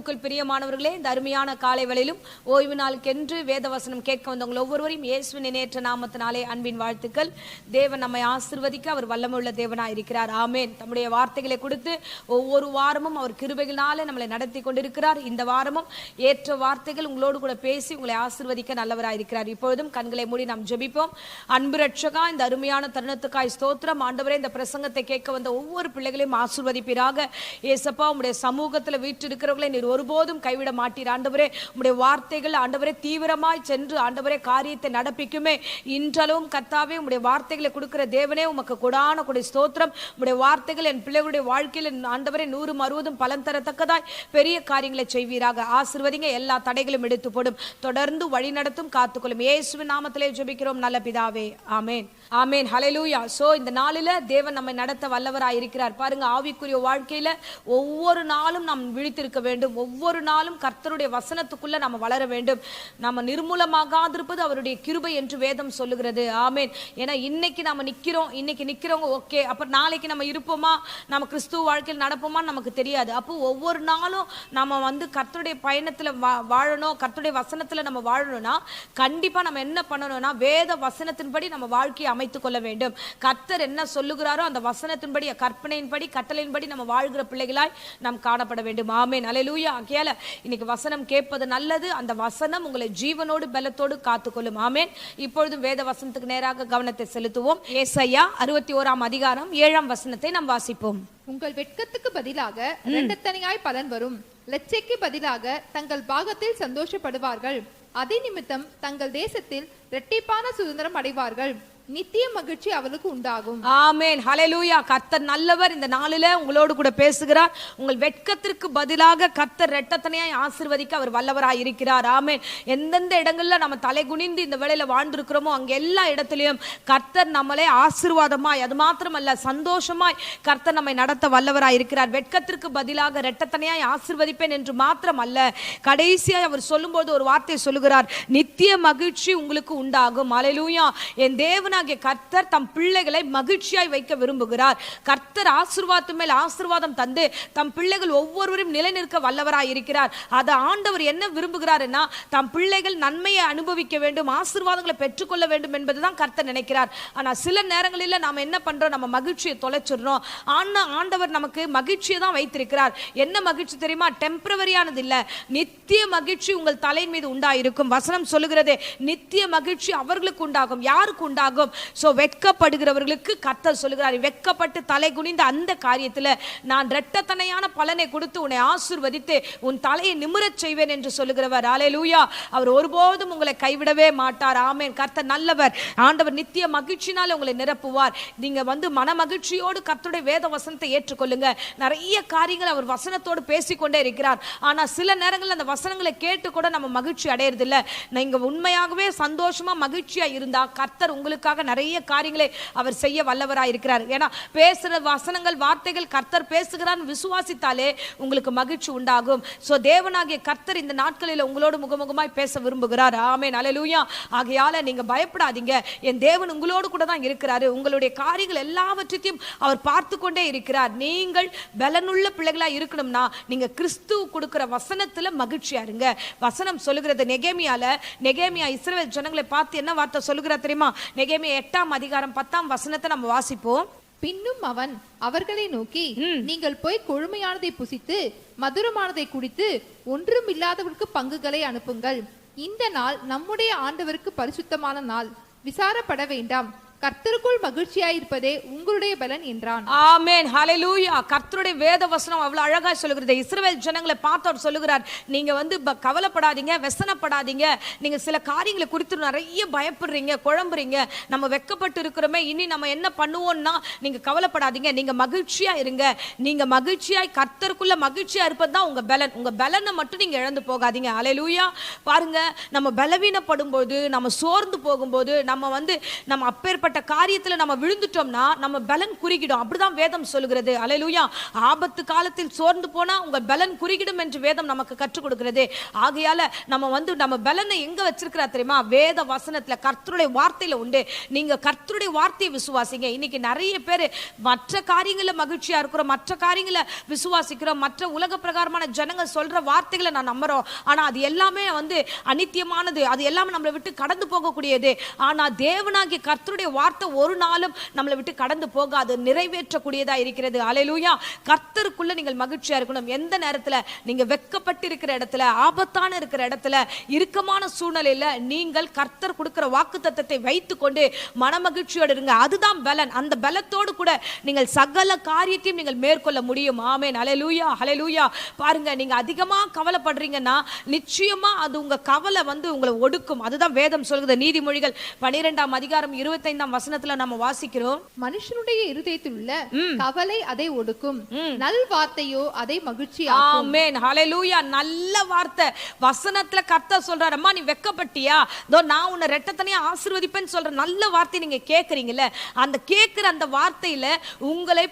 கிறிஸ்துவுக்குள் பிரியமானவர்களே, இந்த அருமையான காலை வேளையிலும் ஓய்வு நாளுக்கென்று வேத வசனம் கேட்க வந்தவங்கள் ஒவ்வொருவரையும் இயேசுவின் இணையற்ற நாமத்தினாலே அன்பின் வாழ்த்துக்கள். தேவன் நம்மை ஆசீர்வதிக்க அவர் வல்லமையுள்ள தேவனாய் இருக்கிறார். ஆமேன். தம்முடைய வார்த்தைகளை கொடுத்து ஒவ்வொரு வாரமும் அவர் கிருபைகளினாலே நம்மளை நடத்தி கொண்டிருக்கிறார். இந்த வாரமும் ஏற்ற வார்த்தைகள் உங்களோடு கூட பேசி உங்களை ஆசீர்வதிக்க நல்லவராய் இருக்கிறார். இப்பொழுதும் கண்களை மூடி நாம் ஜெபிப்போம். அன்பு ரட்சகா, இந்த அருமையான தருணத்துக்காய் ஸ்தோத்திரம். ஆண்டவரே, இந்த பிரசங்கத்தை கேட்க வந்த ஒவ்வொரு பிள்ளைகளையும் ஆசீர்வதிப்பீராக. ஏசப்பா, உம்முடைய சமூகத்தில் வீற்றிருக்கிறவர்களை நீர் ஒருபோதும் கைவிட மாட்டீர். ஆண்டவரே, உம்முடைய வார்த்தைகள் ஆண்டவரே தீவிரமாய் சென்று ஆண்டவரே காரியத்தை நடப்பிக்குமே. இன்றளவும் கர்த்தாவே, உம்முடைய வார்த்தைகளை கொடுக்கிற தேவனே, உமக்கு கொடான கொடி ஸ்தோத்திரம். உம்முடைய வார்த்தைகள் என் பிள்ளைகளுடைய வாழ்க்கையில் ஆண்டவரே 100 60 பலன் தரத்தக்கதாய் பெரிய காரியங்களை செய்வீராக. ஆசீர்வதிங்க. எல்லா தடைகளும் எடுத்து போடும். தொடர்ந்து வழி நடத்தும், காத்துக்கொள்ளும். இயேசுவின் நாமத்திலே ஜெபிக்கிறோம் நல்ல பிதாவே. ஆமேன், ஆமேன். ஹல்லேலூயா. சோ இந்த நாளில தேவன் நம்மை நடத்த வல்லவராய் இருக்கிறார். பாருங்க, ஆவிக்குரிய வாழ்க்கையில ஒவ்வொரு நாளும் நாம் விழித்திருக்க வேண்டும். ஒவ்வொரு நாளும் கர்த்தருடைய வசனத்துக்குள்ள நம்ம வளர வேண்டும். நம்ம நிர்மூலமாகாதிருப்பது அவருடைய கிருபை என்று வேதம் சொல்லுகிறது. ஆமேன். ஏன்னா இன்னைக்கு நம்ம நிக்கிறவங்க ஓகே, அப்புறம் நாளைக்கு நம்ம இருப்போமா, நம்ம கிறிஸ்துவ வாழ்க்கையில் நடப்போமா நமக்கு தெரியாது. அப்போ ஒவ்வொரு நாளும் நம்ம கர்த்தருடைய பயணத்துல வாழணும். கர்த்தருடைய வசனத்துல நம்ம வாழணும்னா கண்டிப்பா நம்ம என்ன பண்ணணும்னா வேத வசனத்தின்படி நம்ம வாழ்க்கையை அமைத்துக் கொள்ள வேண்டும். கர்த்தர் என்ன சொல்லுகிறாரோ அந்த வசனத்தின்படி, கற்பனையின்படி, கட்டளையின்படி நம்ம வாழ்கிற பிள்ளைகளாய் நாம் காணப்பட வேண்டும். ஆமேன், அல்லேலூயா. ஆகையால இன்னைக்கு வசனம் கேட்பது நல்லது. அந்த வசனம் உங்களை ஜீவனோடு பலத்தோடு காத்துக்கொள்ளும். ஆமேன். இப்பொழுது வேத வசனத்துக்கு நேராக கவனத்தை செலுத்துவோம். ஏசாயா 61 அதிகாரம் 7 வசனத்தை நாம் வாசிப்போம். உங்கள் வெட்கத்துக்கு பதிலாக இரண்டத்தனையாய் பலன் வரும். லட்சைக்கு பதிலாக தங்கள் பாகத்தில் சந்தோஷப்படுவார்கள். அதே நிமித்தம் தங்கள் தேசத்தில் இரட்டிப்பான சுதந்திரம் அடைவார்கள். நித்திய மகிழ்ச்சி அவளுக்கு உண்டாகும். ஆமென், ஹல்லேலூயா. கர்த்தர் நல்லவர். இந்த நாளில உங்களோடு கூட பேசுகிறார். உங்கள் வெட்கத்திற்கு பதிலாக கர்த்தர் இரட்டத்தனையாய் ஆசீர்வதிக்க அவர் வல்லவராய் இருக்கிறார். ஆமென். எந்தெந்த இடங்கள்ல நம்ம தலை குனிந்து இந்த வேளையில வாழ்ந்திருக்கிறோமோ அங்க எல்லா இடத்திலையும் கர்த்தர் நம்மளை ஆசீர்வாதமாய், அது மாத்திரமல்ல சந்தோஷமாய் கர்த்தர் நம்மை நடத்த வல்லவராய் இருக்கிறார். வெட்கத்திற்கு பதிலாக இரட்டத்தனையாய் ஆசீர்வதிப்பேன் என்று மாத்திரமல்ல, கடைசியாய் அவர் சொல்லும்போது ஒரு வார்த்தை சொல்லுகிறார், நித்திய மகிழ்ச்சி உங்களுக்கு உண்டாகும். ஹல்லேலூயா. என் தேவன் கர்த்தர் தம் பிள்ளைகளை மகிழ்ச்சியாய் வைக்க விரும்புகிறார். கர்த்தர் ஆசீர்வாதம் மேல் ஆசீர்வாதம் தந்து தம் பிள்ளைகள் ஒவ்வொருவரும் நிலை நிற்க வல்லவராய் இருக்கிறார். அதை ஆண்டவர் என்ன விரும்புகிறார்னா, தம் பிள்ளைகள் நன்மையை அனுபவிக்க வேண்டும், ஆசீர்வாதங்களை பெற்றுக்கொள்ள வேண்டும் என்பதுதான் கர்த்தர் நினைக்கிறார். ஆனா சில நேரங்களில் நாம என்ன பண்றோம், நம்ம மகிழ்ச்சியை தொலைச்சிடுறோம். ஆனா ஆண்டவர் நமக்கு மகிழ்ச்சியை தான் வைத்திருக்கிறார். என்ன மகிழ்ச்சி தெரியுமா? டெம்பரவரியானது இல்ல, நித்திய மகிழ்ச்சி உங்கள் தலையின் மீது உண்டாயிருக்கும். வசனம் சொல்லுகிறது, நித்திய மகிழ்ச்சி அவர்களுக்கு உண்டாகும். யாருக்கு உண்டாகும்? சோ வெட்கப்படுகிறவர்களுக்கு கர்த்தர் சொல்லுகிறார், வெட்கப்பட்டு தலை குனிந்த அந்த காரியத்துல நான் இரட்டத்தனையான பலனை கொடுத்து உன்னை ஆசீர்வதித்து உன் தலையை நிமிரச் செய்வேன் என்று சொல்லுகிறவர். ஹல்லேலூயா. அவர் ஒருபோதும் உங்களை கைவிடவே மாட்டார். ஆமென். கர்த்தர் நல்லவர். ஆண்டவர் நித்திய மகிழ்ச்சினால உங்களை நிரப்புவார். நீங்க மன மகிழ்ச்சியோடு கர்த்தருடைய வேத வசனத்தை ஏற்றுக்கொள்ளுங்க. நிறைய காரியங்கள் அவர் வசனத்தோடு பேசிக்கொண்டே இருக்கிறார். ஆனா சில நேரங்களில் அந்த வசனங்களை கேட்டு கூட நம்ம மகிழ்ச்சி அடையறதில்ல. நீங்க உண்மையாகவே சந்தோஷமா மகிழ்ச்சியா இருந்தா கர்த்தர் உங்களுக்காக நிறைய காரியங்களை அவர் செய்ய வல்லவராய் இருக்கிறார். ஏன்னா பேசுற வசனங்கள், வார்த்தைகள் கர்த்தர் பேசுகிறார் விசுவாசித்தாலே உங்களுக்கு மகிழ்ச்சி உண்டாகும். சோ தேவனாகிய கர்த்தர் இந்த நாட்களில் உங்களோடு முகமுகமாய் பேச விரும்புகிறார். ஆமென், அல்லேலூயா. ஆகையால நீங்க பயப்படாதீங்க. என் தேவன் உங்களோடு கூட தான் இருக்கிறாரு. உங்களுடைய காரியங்கள் எல்லாவற்றையும் அவர் பார்த்து கொண்டே இருக்கிறார். நீங்கள் பலனுள்ள பிள்ளைகளா இருக்கணும்னா நீங்க கிறிஸ்து கொடுக்கிற வசனத்துல மகிழ்ச்சியா இருங்க. வசனம் சொல்லுகிறது, நெகேமியா இஸ்ரவேல் ஜனங்களை பார்த்து என்ன வார்த்தை சொல்லுகிறார் தெரியுமா? நெகேமியா 8 அதிகாரம் 10 வசனத்தை நம்ம வாசிப்போம். பின்னும் அவன் அவர்களை நோக்கி, நீங்கள் போய் கொழுமையானதை புசித்து மதுரமானதை குடித்து ஒன்றும் இல்லாதவருக்கு பங்குகளை அனுப்புங்கள். இந்த நாள் நம்முடைய ஆண்டவருக்கு பரிசுத்தமான நாள். விசாரப்பட வேண்டாம். கர்த்தருக்குள் மகிழ்ச்சியாயிருப்பதே உங்களுடைய பலன் என்றான். ஆமென், ஹல்லேலூயா. கர்த்தருடைய வேத வசனம் அவ்வளவு அழகா சொல்லுகிறது. இஸ்ரவேல் ஜனங்களை பார்த்து அவர் சொல்லுகிறார், நீங்க கவலைப்படாதீங்க, வெசனப்படாதீங்க. நீங்க சில காரியங்களை குறித்து நிறைய பயப்படுறீங்க, குழம்புறீங்க. நம்ம வெட்கப்பட்டு இருக்கிறோமே, இனி நம்ம என்ன பண்ணுவோம்னா நீங்க கவலைப்படாதீங்க. நீங்க மகிழ்ச்சியா இருங்க. நீங்க மகிழ்ச்சியாய் கர்த்தருக்குள்ள மகிழ்ச்சியா இருப்பது தான் உங்க பலன். உங்க பலனை மட்டும் நீங்க இழந்து போகாதீங்க. ஹல்லேலூயா. பாருங்க, நம்ம பலவீனப்படும் போது, நம்ம சோர்ந்து போகும்போது, நம்ம அப்பேற்பட்ட இப்படிப்பட்ட காரியத்துல நம்ம விழுந்துட்டோம்னா நம்ம பலன் குறுகிடும். அப்படிதான் வேதம் சொல்லுகிறது. அல்லேலூயா. ஆபத்து காலத்தில் சோர்ந்து போனா உங்க பலன் குறுகிடும் என்று வேதம் நமக்கு கற்றுக் கொடுக்கிறது. ஆகையால நம்ம பலனை எங்க வச்சிருக்கிறா தெரியுமா? வேத வசனத்துல, கர்த்தருடைய வார்த்தையில உண்டு. நீங்க கர்த்தருடைய வார்த்தையை விசுவாசிங்க. இன்னைக்கு நிறைய பேர் மற்ற காரியங்கள மகிழ்ச்சியா இருக்கிறோம், மற்ற காரியங்கள விசுவாசிக்கிறோம், மற்ற உலக பிரகாரமான ஜனங்க சொல்ற வார்த்தைகளை நான் நம்புறோம். ஆனா அது எல்லாமே அநித்தியமானது, அது எல்லாமே நம்மளை விட்டு கடந்து போகக்கூடியது. ஆனா தேவனாகிய கர்த்தருடைய வார்த்தை ஒரு நாளும் நம்மளை விட்டு கடந்து போகாது, நிறைவேற்றக்கூடியதா இருக்கிறது. அல்லேலூயா. கர்த்தருக்குள்ள நீங்கள் மகிழ்ச்சியா இருக்கணும். எந்த நேரத்துல நீங்க வெட்கப்பட்டு இருக்கிற இடத்துல, ஆபத்தான இருக்கிற இடத்துல, இறுக்கமான சூழ்நிலையில நீங்கள் கர்த்தர் கொடுக்கிற வாக்குத்தத்தத்தை வைத்துக் கொண்டு மனமகிழ்ச்சியோடு இருங்க. அதுதான் பலன். அந்த பலத்தோடு கூட நீங்கள் சகல காரியத்தையும் நீங்கள் மேற்கொள்ள முடியும். ஆமென். அல்லேலூயா. அல்லேலூயா. பாருங்க, நீங்க அதிகமா கவலைப்படுறீங்கன்னா நிச்சயமா அது உங்க கவலை உங்களை ஒடுக்கும். அதுதான் வேதம் சொல்கிறது. நீதிமொழிகள் 12ஆம் அதிகாரம் 25ஆம் வசனத்துல நம்ம வாசிக்கிறோம். மனுஷனுடைய இருதயத்தில் உள்ள கவலை அதை ஒடுக்கும், நல் வார்த்தையோ அதை மகிழ்ச்சியாக்கும். ஆமென். ஹல்லேலூயா. நல்ல வார்த்தை வசனத்துல கர்த்தர் சொல்றார். அம்மா நீ வெட்கப்பட்டியா, தோ நான் உன்னை ரெட்டத்தனையா ஆசீர்வதிப்பேன்னு சொல்ற நல்ல வார்த்தை நீங்க கேக்குறீங்கல்ல, அந்த கேக்குற அந்த வார்த்தையில உங்களை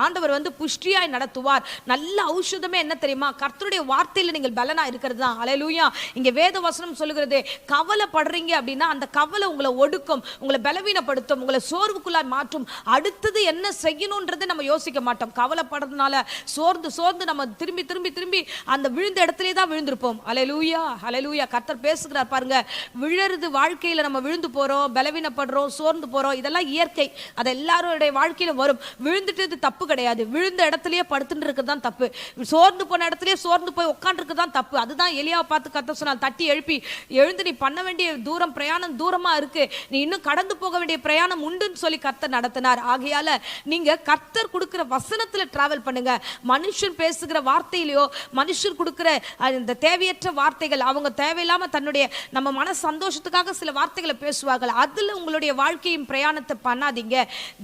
ஆண்டவர் புஷ்டியாய் நடத்துவார். நல்ல ஔஷதமே என்ன தெரியுமா? கர்த்தருடைய வார்த்தையில நீங்கள் பலனா இருக்கிறது தான். ஹல்லேலூயா. இங்க வேத வசனம் சொல்லுகிறது, கவலைப்படுறீங்க அப்படின்னா அந்த கவலை உங்களை ஒடுக்கும், உங்களை பலவீனப்படுத்தும், உங்களை சோர்வுக்குள்ளாய் மாற்றும். அடுத்தது என்ன செய்யணும்ன்றதை நம்ம யோசிக்க மாட்டோம். கவலைப்படுறதுனால சோர்ந்து சோர்ந்து நம்ம திரும்பி திரும்பி திரும்பி அந்த விழுந்த இடத்திலே தான் விழுந்திருப்போம். அல்லேலூயா. அல்லேலூயா. கர்த்தர் பேசுகிறார் பாருங்க. விழறது வாழ்க்கையில நம்ம விழுந்து போறோம், பலவீனப்படுறோம், சோர்ந்து போறோம், இதெல்லாம் இயற்கை. அது எல்லாருடைய வாழ்க்கையில வரும். விழுந்துட்டு தப்பு கிடையாது, விழுந்த இடத்துலயே படுத்துட்டு இருக்கிறது தான் தப்பு. சோர்ந்து போன இடத்துலயே சோர்ந்து போய் உட்காந்துருக்கு தான் தப்பு. அதுதான் எலியாவை பார்த்து கர்த்தர் சொன்னார், தட்டி எழுப்பி எழுந்து நீ பண்ண வேண்டிய தூரம் பிரயாணம் தூரமா இருக்கு, நீ இன்னும் கடந்து போக வேண்டிய பிரயாணம் உண்டுன்னு சொல்லி கர்த்தர் நடத்தினார். ஆகையால நீங்க கர்த்தர் கொடுக்கிற வசனத்துல டிராவல் பண்ணுங்க. மனுஷன் பேசுகிற வார்த்தையிலயோ, மனுஷர் கொடுக்கிற இந்த தேவையற்ற வார்த்தைகள், அவங்க தேவையில்லாம தன்னுடைய நம்ம மன சந்தோஷத்துக்காக சில வார்த்தைகளை பேசுவார்கள். அதுல உங்களுடைய வாழ்க்கையின் பிரயாணத்தை பண்ணாதீங்க.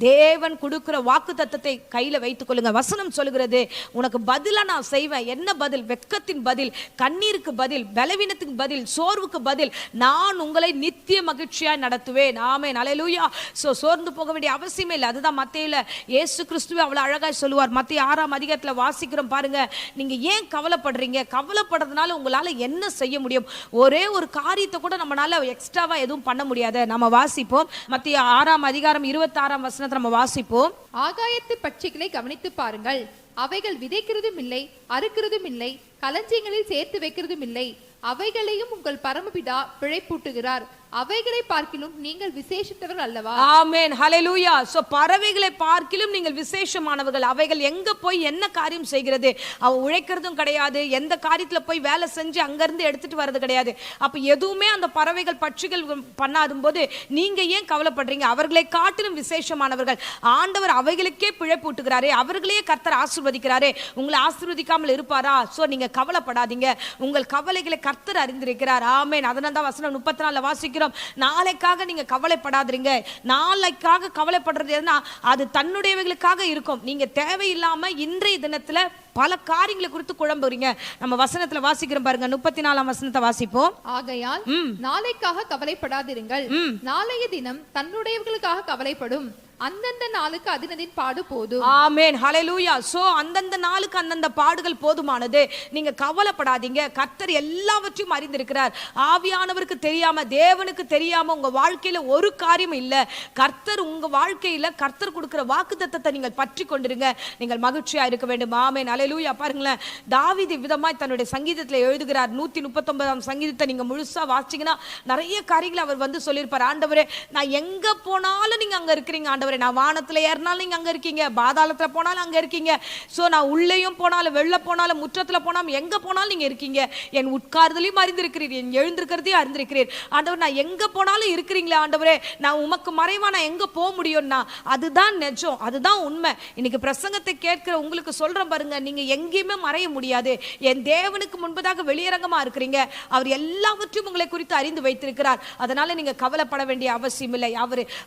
தேவன் கொடுக்கிற வாக்கு தத்தத்தை கையில வைத்துக் கொள்ளுங்க. வசனம் சொல்லுகிறது, உனக்கு பதிலா நான் செய்வேன். என்ன பதில்? வெட்கத்தின் பதில், கண்ணீருக்கு பதில், பலவீனத்துக்கு பதில், சோர்வுக்கு பதில். நான் உங்களை நித்திய மகிழ்ச்சியாய் நடத்துவேன். ஆமென். அல்லேலூயா. சோர்ந்து போக வேண்டிய அவசியமே இல்லை. அதுதான் மத்தேயுல இயேசு கிறிஸ்துவே அவ்வளவு அழகாய் சொல்லுவார். மத்தேயு 6ஆம் அதிகாரத்துல வாசிக்கிறோம் பாருங்க. நீங்க ஏன் கவலைப்படுறீங்க? கவலைப்படுறதுனால உங்களால என்ன செய்ய முடியும்? ஒரே ஒரு காரியத்தை கூட நம்மளால எக்ஸ்ட்ராவா எதுவும் பண்ண முடியாது. நம்ம வாசிப்போம். மத்தேயு 6ஆம் அதிகாரம் 26ஆம் வசனத்தை நம்ம வாசிப்போம். ஆகாயத்து பட்சிகளை கவனித்து பாருங்கள், அவைகள் விதைக்கிறதும் இல்லை, அறுக்கிறதும் இல்லை, களஞ்சியங்களில் சேர்த்து வைக்கிறதும் இல்லை, அவைகளையும் உங்கள் பரமபிதா பிழைப்பூட்டுகிறார். அவைகளை பார்க்கிலும் நீங்கள் விசேஷித்தவர்கள் அல்லவா? ஆமென். ஹல்லேலூயா. சோ பறவைகளை பார்க்கிலும் நீங்கள் விசேஷமானவர்கள். அவைகள் எங்க போய் என்ன காரியம் செய்கிறது? அவ உழைக்கிறதும் கிடையாது, எந்த காரியத்துல போய் வேலை செஞ்சு அங்க இருந்து எடுத்துட்டு வர்றது கிடையாது. அப்ப எதுவுமே அந்த பறவைகள் பட்சிகள் பண்ணாதும் போது நீங்க ஏன் கவலைப்படுறீங்க? அவர்களை காட்டிலும் விசேஷமானவர்கள். ஆண்டவர் அவைகளுக்கே பிழைப்பூட்டுகிறாரே, அவர்களையே கர்த்தர் ஆசீர்வதிக்கிறாரே, உங்களை ஆசீர்வதிக்காமல் இருப்பாரா? சோ நீங்க கவலைப்படாதீங்க. உங்கள் கவலைகளை கர்த்தர் அறிந்திருக்கிறார். ஆமென். அதனால தான் வசனம் 34 வாசிக்கிறோம். நாளைக்காக நீங்க கவலைப்படாதீங்க. நாளைக்காக கவலைப்படுறது எதுனா அது தன்னுடையவர்களுக்காக இருக்கும். நீங்க தேவையில்லாம இன்றைய தினத்துல பல காரியங்களை குறித்து குழம்புறீங்க. நம்ம வசனத்துல வாசிக்கிறோம் பாருங்க. 34ஆம் வசனத்தை வாசிப்போம். ஆகையால் நாளைக்காக கவலைப்படாதிருங்கள், நாளைய தினம் தன்னுடையவர்களுக்காக கவலைப்படும். அந்தந்த நாளுக்கு அதினதின் பாடு போதும். ஆமென். ஹல்லேலூயா. சோ அந்தந்த நாளுக்கு அந்தந்த பாடுகள் போதுமானது. நீங்க கவலைப்படாதீங்க. கர்த்தர் எல்லாவற்றையும் அறிந்திருக்கிறார். ஆவியானவருக்கு தெரியாம, தேவனுக்கு தெரியாம உங்க வாழ்க்கையில ஒரு காரியம் இல்ல. கர்த்தர் உங்க வாழ்க்கையில கர்த்தர் கொடுக்கிற வாக்குத்தத்தத்தை நீங்கள் பற்றி கொண்டிருங்க. நீங்கள் மகிழ்ச்சியா இருக்க வேண்டும். ஆமென். ஹல்லேலூயா. பாருங்களேன், தாவீது விதமாய் தன்னுடைய சங்கீதத்துல எழுதுகிறார். 139ஆம் சங்கீதத்தை நீங்க முழுசா வாசிச்சீங்கன்னா நிறைய காரியங்களை அவர் சொல்லியிருப்பார். ஆண்டவரே, நான் எங்க போனாலும் நீங்க அங்க இருக்கிறீங்க. ஆண்டவரே, நான் வானத்துல ஏறினாலும் நீங்க அங்க இருக்கீங்க, பாதாளத்துல போனாலும் அங்க இருக்கீங்க. சோ நான் உள்ளேயும் போனாலும் வெளில போனாலும் முற்றத்துல போனாலும் எங்க போனாலும் நீங்க இருக்கீங்க. என் உட்கார்தலையும் அறிந்திருக்கிறீர், என் எழுந்திருக்கிறதையும் அறிந்திருக்கிறீர். ஆண்டவர், நான் எங்க போனாலும் இருக்கிறீங்களே ஆண்டவரே, நான் உமக்கு மறைவா நான் எங்க போக முடியும்னா? அதுதான் நிஜம், அதுதான் உண்மை. இன்னைக்கு பிரசங்கத்தை கேட்கிற உங்களுக்கு சொல்றேன் பாருங்க, நீங்க எங்கேயுமே மறைய முடியாது. என் தேவனுக்கு முன்பதாக வெளியரங்கமா இருக்கிறீங்க. அவர் எல்லாவற்றையும் உங்களை குறித்து அறிந்து வைத்திருக்கிறார். அதனால நீங்க கவலைப்பட வேண்டிய அவசியம் இல்லை.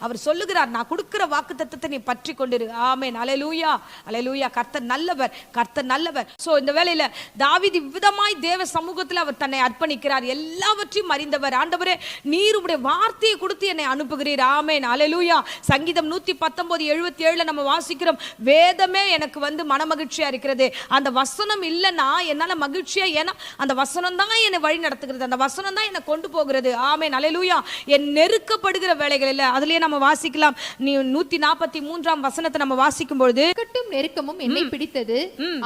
அவர் சொல்லுகிறார், நான் கொடுக்கிற வாக்குத்தத்தத்தை நீ பற்றி கொண்டிரு. ஆமென். அல்லேலூயா, அல்லேலூயா. கர்த்தர் நல்லவர், கர்த்தர் நல்லவர். சோ இந்த வேளையில தாவீது விதமாய் தேவ சமூகத்தில் அவர் தன்னை அர்ப்பணிக்கிறார். எல்லாவற்றையும் அறிந்தவர். ஆண்டவரே, நீர் உம்முடைய வார்த்தையை கொடுத்து என்னை அனுப்புகிறீர். ஆமென். அல்லேலூயா. சங்கீதம் 119:77 நம்ம வாசிக்கிறோம், வேதமே எனக்கு மனமகிழ்ச்சியா இருக்கிறது. அந்த வசனம் இல்லைன்னா என்னால மகிழ்ச்சியா, ஏன்னா அந்த வசனம் தான் என்னை வழி நடத்துகிறது, அந்த வசனம் தான் என்னை கொண்டு போகிறது. ஆமென். அல்லேலூயா. என் நெருக்கப்படுகிற வேலைகள் இல்ல, அதுலயே நம்ம வாசிக்கலாம். 143 வசனத்தை நம்ம வாசிக்கும் பொழுது, இக்கட்டும் நெருக்கமும் என்னை பிடித்தது,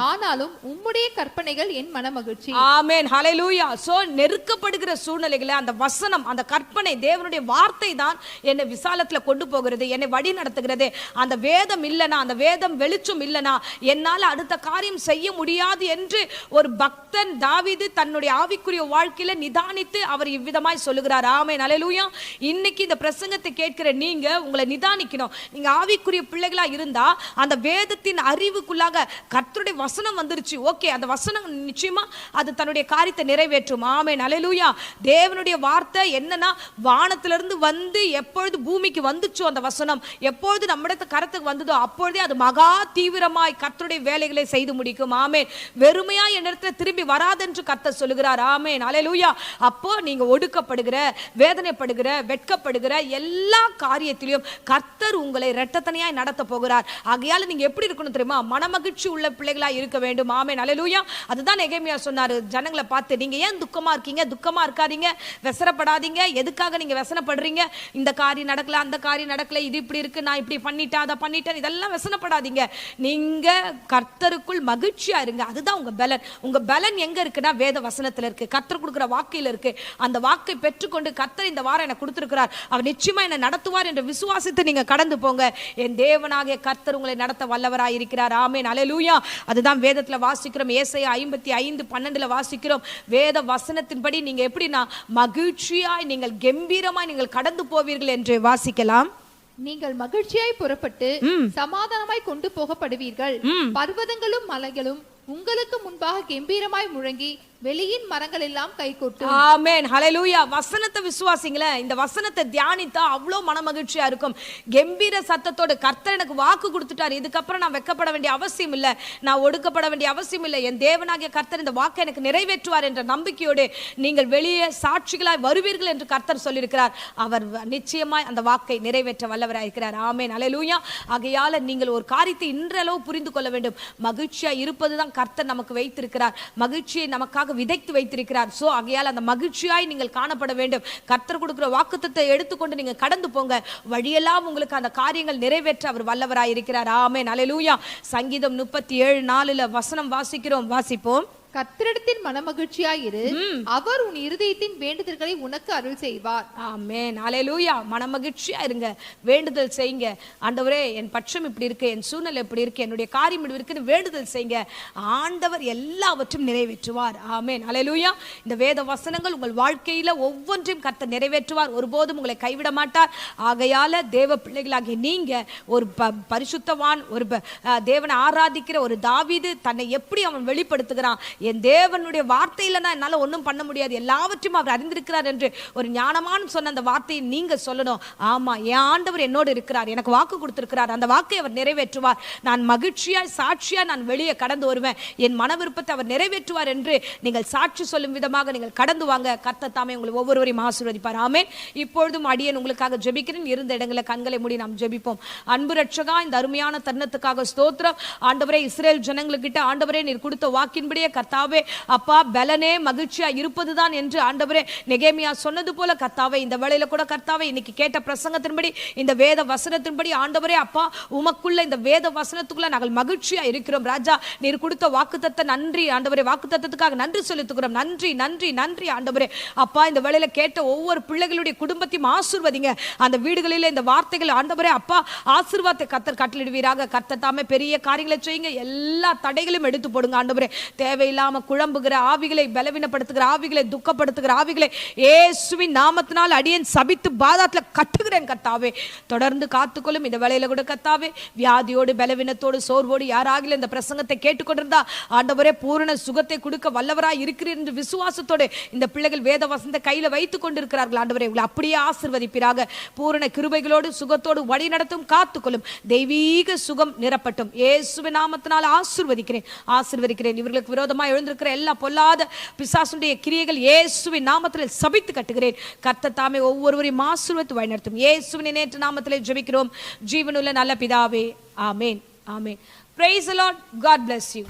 ஆனாலும் உம்முடைய கற்பனைகள் என் மனமகிழ்ச்சி. ஆமென். ஹல்லேலூயா. சோ நெருக்கப்படுகிற சூழ்நிலைகளை அந்த வசனம், அந்த கற்பனை, தேவனுடைய வார்த்தை தான் என்னை விசாலத்துல கொண்டு போகிறது, என்னை வழி நடத்துகிறது. அந்த வேதம் இல்லனா, அந்த வேதம் வெளிச்சம் இல்லனா என்னால அடுத்த காரியம் செய்ய முடியாது என்று ஒரு பக்தன் தாவீது தன்னுடைய ஆவிக்குரிய வாழ்க்கையில நிதானித்து அவர் இவ்விதமாய் சொல்லுகிறார். ஆமென். அல்லேலூயா. இன்னைக்கு இந்த பிரசங்கத்தை கேட்கிற நீங்க உங்களை நிதானிக்கணும். நீங்க ஆவிக்குரிய பிள்ளைகளா இருந்தா அந்த வேதத்தின் அறிவுக்குள்ளாக கர்த்தருடைய வசனம் வந்துருச்சு, ஓகே, அந்த வசனம் நிச்சயமா அது தன்னுடைய காரியத்தை நிறைவேற்றும். ஆமென். அல்லேலூயா. தேவனுடைய வார்த்தை என்னன்னா, வானத்திலிருந்து எப்பொழுது பூமிக்கு வந்துச்சோ அந்த வசனம், எப்பொழுது நம்முடைய கரத்துக்கு வந்ததோ அப்பொழுதே அது மகா தீவிரமாய் கர்த்தருடைய வேலைகளை செய்து முடிக்கும். ஆமென். வெறுமையா என்னிடத்துல திரும்பி வராதென்று கர்த்தர் சொல்லுகிறார். ஆமென். அல்லேலூயா. அப்போ நீங்க ஒடுக்கப்படுகிற, வேதனைப்படுகிற, வெட்கப்படுகிற எல்லா காரியத்திலும் கர்த்தர் உங்களை இரட்டத்தனையாய் நடத்த போகிறார். ஆகையால நீங்க எப்படி இருக்கணும் தெரியுமா? மனமகிழ்ச்சி உள்ள பிள்ளைகளா இருக்க வேண்டும். ஆமென். அல்லேலூயா. அதுதான் நெகேமியா சொன்னாரு ஜனங்களை பார்த்து, நீங்க ஏன் துக்கமா இருக்கீங்க? துக்கமா இருக்காதீங்க, வெசரப்படாதீங்க. எதுக்காக நீங்க வெசனப்படுறீங்க? இந்த காரியம் நடக்கல, அந்த காரியம் நடக்கல, இது இப்படி இருக்கு, நான் இப்படி பண்ணிட்டேன், அதை பண்ணிட்டேன், இதெல்லாம் வெசனப்படாதீங்க. நீங்க கர்த்தருக்குள் மகிழ்ச்சியா இருங்க. அதுதான் உங்க பலன். உங்க பலன் எங்க இருக்குன்னா வேத வசனத்துல இருக்கு, கர்த்தர் கொடுக்கிற வாக்கையில இருக்கு. அந்த வாக்கை பெற்றுக்கொண்டு கர்த்தர் இந்த வாரம் எனக்கு கொடுத்திருக்கிறார், அவர் நிச்சயமா என்னை நடத்துவார் என்ற விசுவாசத்தை நீங்க கடந்து போங்க. என் தேவனாகிய கர்த்தர் உங்களை நடத்த வல்லவராய் இருக்கிறார். ஆமென். அல்லேலூயா. அதுதான் வேதத்துல வாசிக்கிறோம். ஏசாயா 55:12 வாசிக்கிறோம், வேத வசனத்தின்படி நீங்க எப்படின்னா மகிழ்ச்சியாய், நீங்கள் கம்பீரமாய் நீங்கள் கடந்து போவீர்கள் என்று வாசிக்கலாம். நீங்கள் மகிழ்ச்சியாய் புறப்பட்டு சமாதானமாய் கொண்டு போகப்படுவீர்கள். பர்வதங்களும் மலைகளும் உங்களுக்கு முன்பாக கம்பீரமாய் முழங்கி வெளியின் மரங்கள் எல்லாம் கைகொட்டும். ஆமென். ஹல்லேலூயா. வசனத்தை விசுவாசிங்களேன். இந்த வசனத்தை தியானித்தா அவ்வளோ மனமகிழ்ச்சியா இருக்கும். கம்பீர சத்தத்தோடு கர்த்தர் எனக்கு வாக்கு கொடுத்துட்டார், இதுக்கப்புறம் நான் வெட்கப்பட வேண்டிய அவசியம் இல்லை, நான் ஒடுக்கப்பட வேண்டிய அவசியம் இல்லை, என் தேவனாகிய கர்த்தர் இந்த வாக்கை எனக்கு நிறைவேற்றுவார் என்ற நம்பிக்கையோடு நீங்கள் வெளியே சாட்சிகளாய் வருவீர்கள் என்று கர்த்தர் சொல்லியிருக்கிறார். அவர் நிச்சயமாய் அந்த வாக்கை நிறைவேற்ற வல்லவராய் இருக்கிறார். ஆமென். அல்லேலூயா. ஆகையால நீங்கள் ஒரு காரியத்தை இன்றளவு புரிந்து கொள்ள வேண்டும். மகிழ்ச்சியா இருப்பதுதான் கர்த்தர் நமக்கு வைத்திருக்கிறார், மகிழ்ச்சியை நமக்காக விதைத்து வைத்திருக்கிறார். சோ ஆகையால் அந்த மகிழ்ச்சியாய் நீங்கள் காணப்பட வேண்டும். கர்த்தர் கொடுக்கிற வாக்குத்தத்தை எடுத்துக்கொண்டு நீங்க கடந்து போங்க. வழியெல்லாம் உங்களுக்கு அந்த காரியங்கள் நிறைவேற்ற அவர் வல்லவராய் இருக்கிறார். ஆமென். அல்லேலூயா. சங்கீதம் 37:4 வசனம் வாசிக்கிறோம், வாசிப்போம். கர்த்தரிடத்தில் மனமகிழ்ச்சியாயிரு, அவர் உன் இருதயத்தின் வேண்டுதல்களை உனக்கு அருள் செய்வார். ஆமென். அல்லேலூயா. மனமகிழ்ச்சியா இருங்க, வேண்டுதல் செய்யுங்க. ஆண்டவரே, என் பட்சம் இப்படி இருக்கு, என் சூழ்நிலை இப்படி இருக்கு, என்னுடைய காரியம் இப்படி இருக்குன்னு வேண்டுதல் செய்யுங்க. ஆண்டவர் எல்லாவற்றும் நிறைவேற்றுவார். ஆமென். அல்லேலூயா. இந்த வேத வசனங்கள் உங்கள் வாழ்க்கையில ஒவ்வொன்றையும் கர்த்தர் நிறைவேற்றுவார், ஒருபோதும் உங்களை கைவிட மாட்டார். ஆகையால தேவ பிள்ளைகளாகிய நீங்க ஒரு பரிசுத்தவான், ஒரு தேவனை ஆராதிக்கிற ஒரு தாவீது தன்னை எப்படி அவன் வெளிப்படுத்துகிறான், என் தேவனுடைய வார்த்தையில நான் என்னால ஒன்றும் பண்ண முடியாது, எல்லாவற்றையும் அவர் அறிந்திருக்கிறார் என்று ஒரு ஞானமான சொன்ன அந்த வார்த்தையை நீங்க சொல்லணும். ஆமா, என் ஆண்டவர் என்னோடு இருக்கிறார், எனக்கு வாக்கு கொடுத்திருக்கிறார், அந்த வாக்கை அவர் நிறைவேற்றுவார். நான் மகிழ்ச்சியாய் சாட்சியா நான் வெளியே கடந்து வருவேன், என் மன விருப்பத்தை அவர் நிறைவேற்றுவார் என்று நீங்கள் சாட்சி சொல்லும் விதமாக நீங்கள் கடந்து வாங்க. கர்த்தர் தாமே உங்களை ஒவ்வொருவரையும் ஆசீர்வதிப்பார். ஆமென். இப்பொழுதும் அடியேன் உங்களுக்காக ஜெபிக்கிறேன். இருந்த இடங்களை கண்களை மூடி நாம் ஜெபிப்போம். அன்பு ரட்சகா, இந்த அருமையான தருணத்துக்காக ஸ்தோத்திரம். ஆண்டவரே, இஸ்ரேல் ஜனங்களுக்கிட்ட ஆண்டவரே நீர் கொடுத்த வாக்கின்படியே கர்த்தாவே அப்பா பலனே மகிழ்ச்சியா இருப்பதுதான் என்று ஆண்டவரே நெகேமியா சொன்னது போல கர்த்தாவே இந்த வேளையில கூட கர்த்தாவே இன்னைக்கு கேட்ட பிரசங்கத்தின்படி இந்த வேத வசனத்தின்படி ஆண்டவரே அப்பா உமக்குள்ள இந்த வேத வசனத்துக்குள்ள நாங்கள் மகிழ்ச்சியா இருக்கிறோம். ராஜா, நீர் கொடுத்த வாக்குத்தத்த நன்றி ஆண்டவரே, வாக்குத்தத்தத்துக்காக நன்றி செலுத்துகிறோம். நன்றி நன்றி நன்றி ஆண்டவரே. அப்பா இந்த வேளையில கேட்ட ஒவ்வொரு பிள்ளைகளுடைய குடும்பத்தையும் ஆசீர்வதிங்க. அந்த வீடுகளில் இந்த வார்த்தைகள் ஆண்டவரே அப்பா ஆசீர்வாதத்தை கர்த்தர் கட்டளிடுவீராக. கர்த்தர் தாமே பெரிய காரியங்களை செய்யுங்க. எல்லா தடைகளையும் எடுத்து போடுங்க ஆண்டவரே. தேவையில்லை தேவையில்லாம குழம்புகிற ஆவிகளை, பலவீனப்படுத்துகிற ஆவிகளை, துக்கப்படுத்துகிற ஆவிகளை இயேசுவின் நாமத்தினால் அடியேன் சபித்து பாதாளத்துல கட்டுகிறேன் கர்த்தாவே. தொடர்ந்து காத்துக்கொள்ளும். இந்த வேளையில கூட கர்த்தாவே, வியாதியோடு, பலவீனத்தோடு, சோர்வோடு யாராகிலும் இந்த பிரசங்கத்தை கேட்டுக்கொண்டிருந்தா ஆண்டவரே பூரண சுகத்தை கொடுக்க வல்லவராய் இருக்கிறீர் என்று விசுவாசத்தோடு இந்த பிள்ளைகள் வேத வசனத்தை கையில வைத்துக் கொண்டிருக்கிறார்கள். ஆண்டவரே உங்களை அப்படியே ஆசீர்வதிப்பீராக. பூரண கிருபைகளோடு, சுகத்தோடு வழி நடத்தும், காத்துக்கொள்ளும். தெய்வீக சுகம் நிரப்பட்டும். இயேசுவின் நாமத்தினால் ஆசீர்வதிக்கிறேன். இவர்களுக்கு விரோதமாக எழுந்திருக்கிற எல்லா பொல்லாத பிசாசுடைய கிரியைகள் இயேசுவின் நாமத்தில் சபித்து கட்டுகிறேன். கர்த்தர் தாமே ஒவ்வொருவரையும் ஆசீர்வதித்து வழிநடத்தும். இயேசுவின் நேற்று நாமத்திலே ஜெபிக்கிறோம் ஜீவனுள்ள நல்ல பிதாவே. ஆமென். ஆமென். Praise the Lord. God bless you.